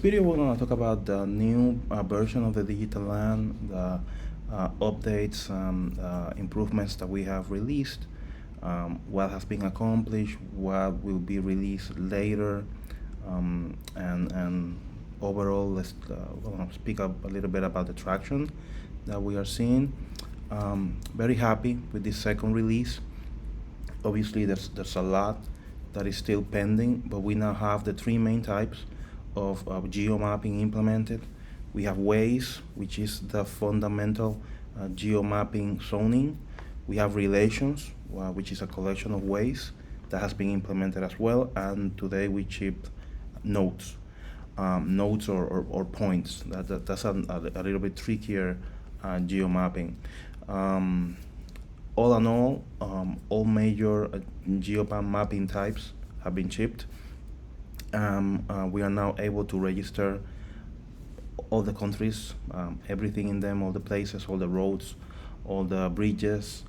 video, we're going to talk about the new version of the digital land, the updates and improvements that we have released, what has been accomplished, what will be released later, and overall, we're going to speak up a little bit about the traction that we are seeing. Very happy with this second release. Obviously, there's a lot that is still pending, but we now have the three main types of geomapping implemented. We have ways, which is the fundamental geomapping zoning. We have relations, which is a collection of ways that has been implemented as well. And today we shipped nodes, nodes or points. That's a little bit trickier geomapping. All in all major geopan mapping types have been shipped. We are now able to register all the countries, everything in them, all the places, all the roads, all the bridges,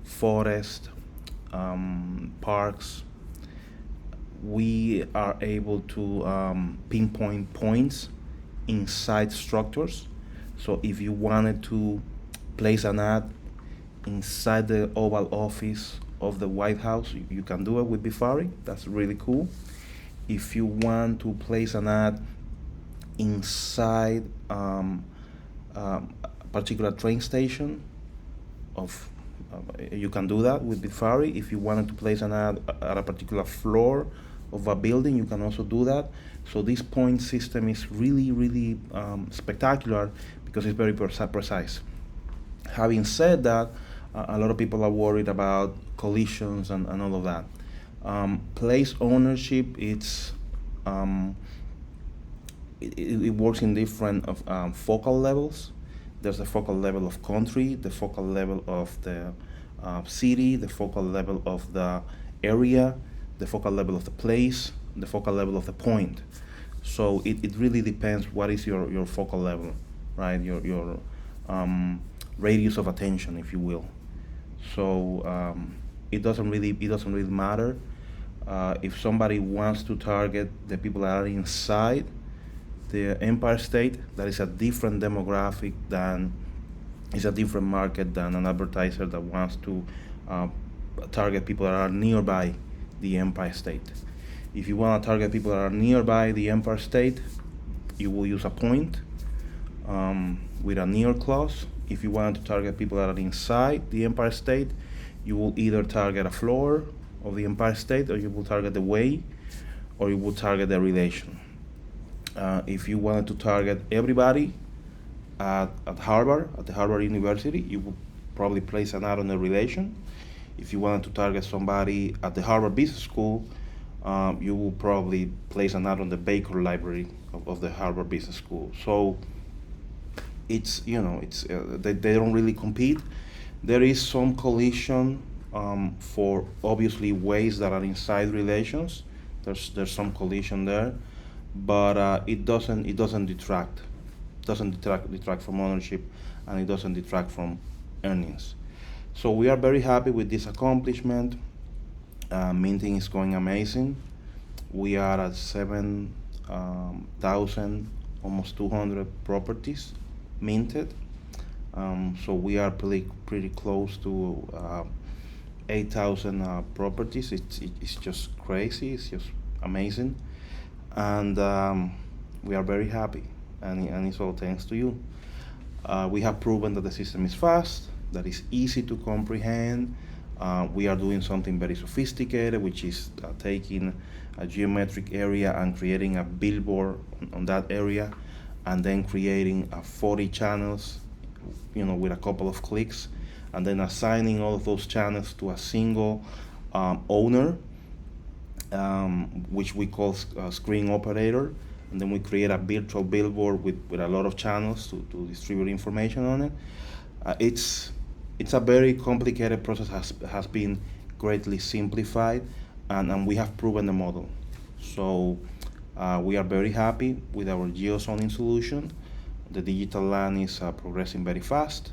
forest, parks. We are able to pinpoint points inside structures. So if you wanted to place an ad inside the Oval Office of the White House, you can do it with Bifari. That's really cool. If you want to place an ad inside a particular train station, you can do that with Bifari. If you wanted to place an ad at a particular floor of a building, you can also do that. So this point system is really spectacular because it's very precise. Having said that, a lot of people are worried about collisions and all of that. Place ownership, it works in different focal levels. There's the focal level of country, the focal level of the city, the focal level of the area, the focal level of the place, the focal level of the point. So it really depends what is your focal level, right? Your radius of attention, if you will. So it doesn't really matter if somebody wants to target the people that are inside the Empire State. That is a different demographic is a different market than an advertiser that wants to target people that are nearby the Empire State. If you want to target people that are nearby the Empire State, you will use a point with a near clause. If you want to target people that are inside the Empire State, you will either target a floor of the Empire State, or you will target the way, or you will target the relation. If you wanted to target everybody at the Harvard University, you will probably place an ad on the relation. If you wanted to target somebody at the Harvard Business School, you will probably place an ad on the Baker Library of the Harvard Business School. So it's they don't really compete. There is some collision for obviously ways that are inside relations. There's some collision there, but it doesn't detract from ownership, and it doesn't detract from earnings. So we are very happy with this accomplishment. Minting is going amazing. We are at 7,000, almost 200 properties minted. So we are pretty close to 8,000 properties. It's just crazy. It's just amazing, and we are very happy. And it's all thanks to you. We have proven that the system is fast, that it's easy to comprehend. We are doing something very sophisticated, which is taking a geometric area and creating a billboard on that area, and then creating 40 channels, with a couple of clicks, and then assigning all of those channels to a single owner, which we call screen operator. And then we create a virtual billboard with a lot of channels to distribute information on it. It's a very complicated process, has been greatly simplified, and we have proven the model. So we are very happy with our geozoning solution. The digital land is progressing very fast,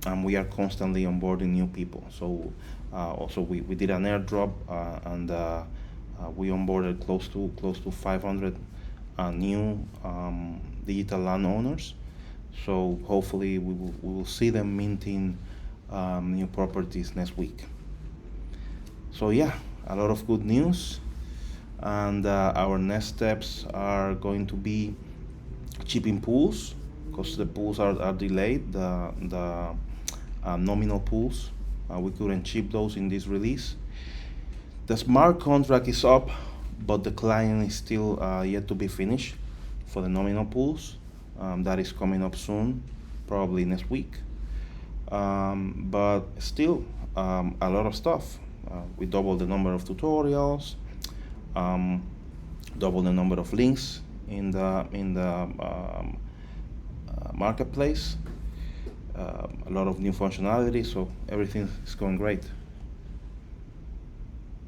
and we are constantly onboarding new people. So also we did an airdrop, and We onboarded close to 500 new digital landowners. So hopefully we will see them minting new properties next week. So yeah, a lot of good news, and our next steps are going to be shipping pools, because the pools are delayed. The nominal pools, we couldn't ship those in this release. The smart contract is up, but the client is still yet to be finished for the nominal pools. That is coming up soon, probably next week. But still, a lot of stuff. We doubled the number of tutorials, double the number of links in the marketplace. A lot of new functionality, so everything is going great.